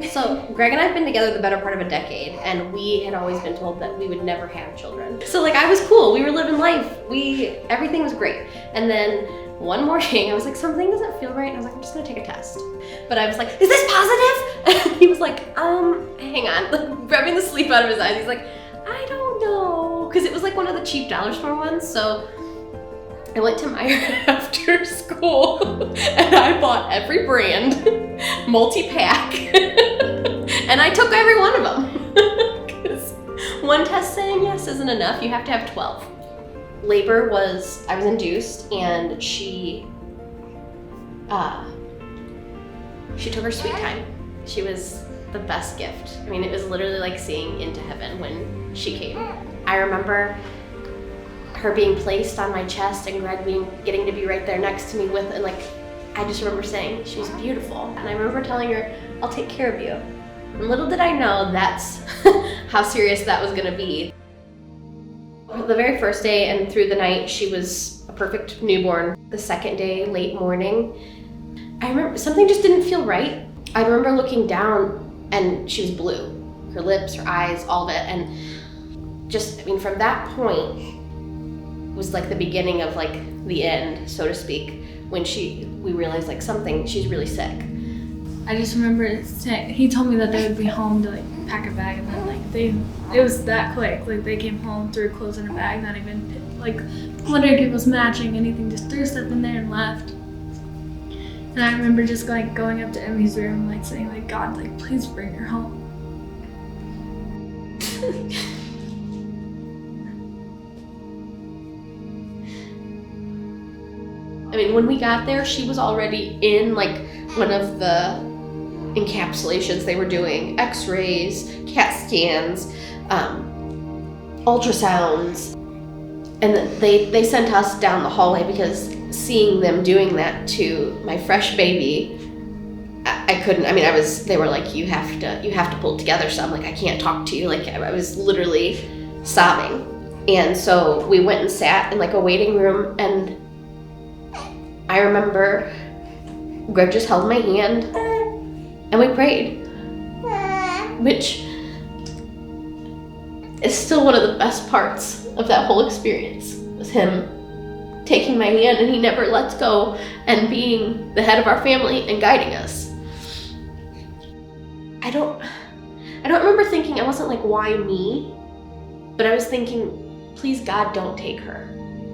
So Greg and I have been together the better part of a decade, and we had always been told that we would never have children. So like I was cool, we were living life, everything was great. And then one morning I was like, something doesn't feel right, and I was like, I'm just gonna take a test. But I was like, is this positive? And he was like, hang on, like rubbing the sleep out of his eyes. He's like, I don't know, because it was like one of the cheap dollar store ones. So I went to Meijer after school and I bought every brand, multi-pack, and I took every one of them. Because one test saying yes isn't enough, you have to have 12. Labor was, I was induced, and she took her sweet time. She was the best gift. I mean, it was literally like seeing into heaven when she came. I remember her being placed on my chest and Greg getting to be right there next to me with, and like, I just remember saying she was beautiful. And I remember telling her, I'll take care of you. And little did I know that's how serious that was gonna be. The very first day and through the night, she was a perfect newborn. The second day, late morning, I remember something just didn't feel right. I remember looking down and she was blue. Her lips, her eyes, all of it. And just, I mean, from that point, was like the beginning of like the end, so to speak, when we realized like she's really sick. I just remember saying, he told me that they would be home to like pack a bag, and then like it was that quick. Like they came home, threw clothes in a bag, not even like wondering if it was matching anything, just threw stuff in there and left. And I remember just like going up to Emmy's room, like saying like, God, like please bring her home. I mean, when we got there, she was already in like one of the encapsulations they were doing, x-rays, CAT scans, ultrasounds. And then they sent us down the hallway because seeing them doing that to my fresh baby, I couldn't, I mean, they were like, you have to pull it together. So I'm like, I can't talk to you. Like I was literally sobbing. And so we went and sat in like a waiting room, and I remember Greg just held my hand and we prayed, which is still one of the best parts of that whole experience, was him taking my hand, and he never lets go, and being the head of our family and guiding us. I don't remember thinking, I wasn't like, why me? But I was thinking, please God, don't take her.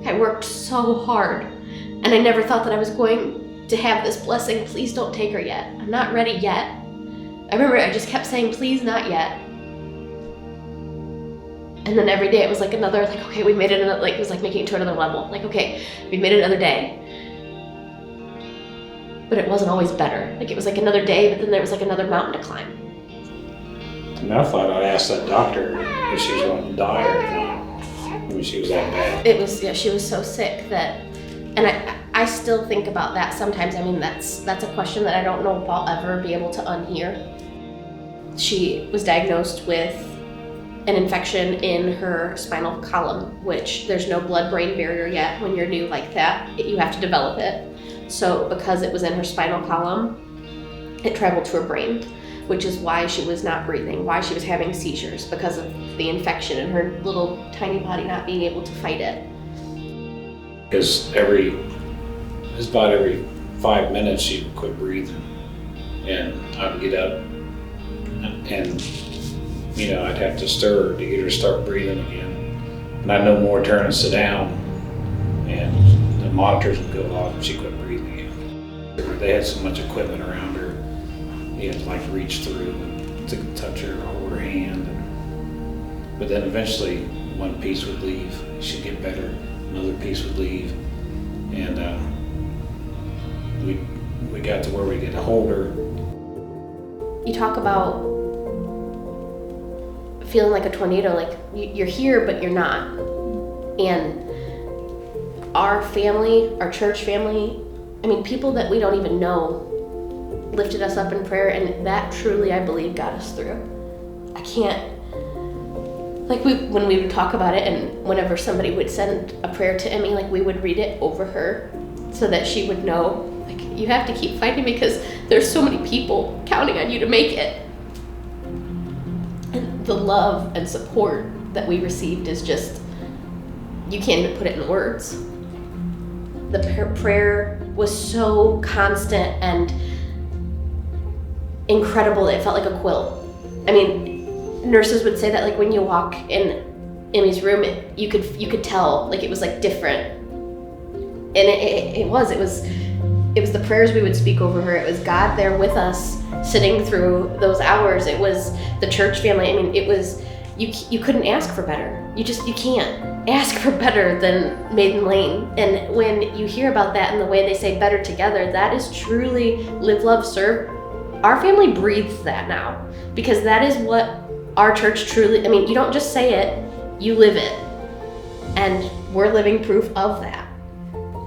I worked so hard, and I never thought that I was going to have this blessing. Please don't take her yet. I'm not ready yet. I remember I just kept saying, please, not yet. And then every day it was like another, like, okay, we made it another, like, it was like making it to another level. Like, okay, we made it another day. But it wasn't always better. Like, it was like another day, but then there was like another mountain to climb. And I thought I'd ask that doctor if she was going to die or not when she was that bad. It was, yeah, she was so sick that, and I still think about that sometimes. I mean, that's a question that I don't know if I'll ever be able to unhear. She was diagnosed with an infection in her spinal column, which there's no blood-brain barrier yet. When you're new like that, you have to develop it. So because it was in her spinal column, it traveled to her brain, which is why she was not breathing, why she was having seizures, because of the infection and her little tiny body not being able to fight it. Because about every 5 minutes she would quit breathing, and I would get up and you know, I'd have to stir her to get her to start breathing again. And I'd no more turn and sit down, and the monitors would go off and she quit breathing again. They had so much equipment around her, you had to like reach through and to touch her, hold her hand. But then eventually one piece would leave, she'd get better, another piece would leave, and we got to where we could hold her. You talk about feeling like a tornado, like you're here but you're not. And our family, our church family, I mean, people that we don't even know lifted us up in prayer, and that truly, I believe, got us through. I can't, like when we would talk about it, and whenever somebody would send a prayer to Emmy, like we would read it over her so that she would know, like, you have to keep fighting because there's so many people counting on you to make it. the love and support that we received is just, you can't even put it in words. The prayer was so constant and incredible that it felt like a quilt. I mean, nurses would say that like when you walk in Emmy's room, you could tell like it was like different. And it was the prayers we would speak over her. It was God there with us, sitting through those hours. It was the church family. I mean, it was, you couldn't ask for better. You can't ask for better than Maiden Lane. And when you hear about that and the way they say better together, that is truly live, love, serve. Our family breathes that now, because that is what our church truly, I mean, you don't just say it, you live it. And we're living proof of that.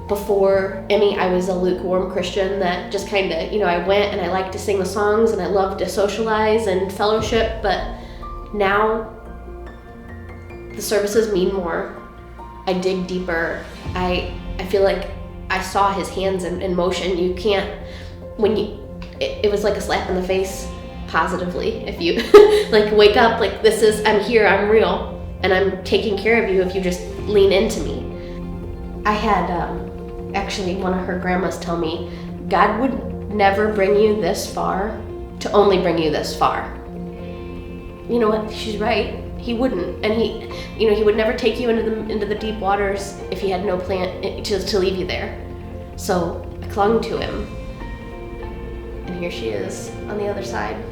Before Emmy, I was a lukewarm Christian that just kind of, I went and I liked to sing the songs and I loved to socialize and fellowship, but now the services mean more. I dig deeper. I feel like I saw his hands in motion. You can't, it was like a slap in the face positively. If you like wake up, like I'm here, I'm real, and I'm taking care of you if you just lean into me. I had actually one of her grandmas tell me, God would never bring you this far to only bring you this far. You know what? She's right. He wouldn't, and he would never take you into the deep waters if he had no plan to leave you there. So I clung to him, and here she is on the other side.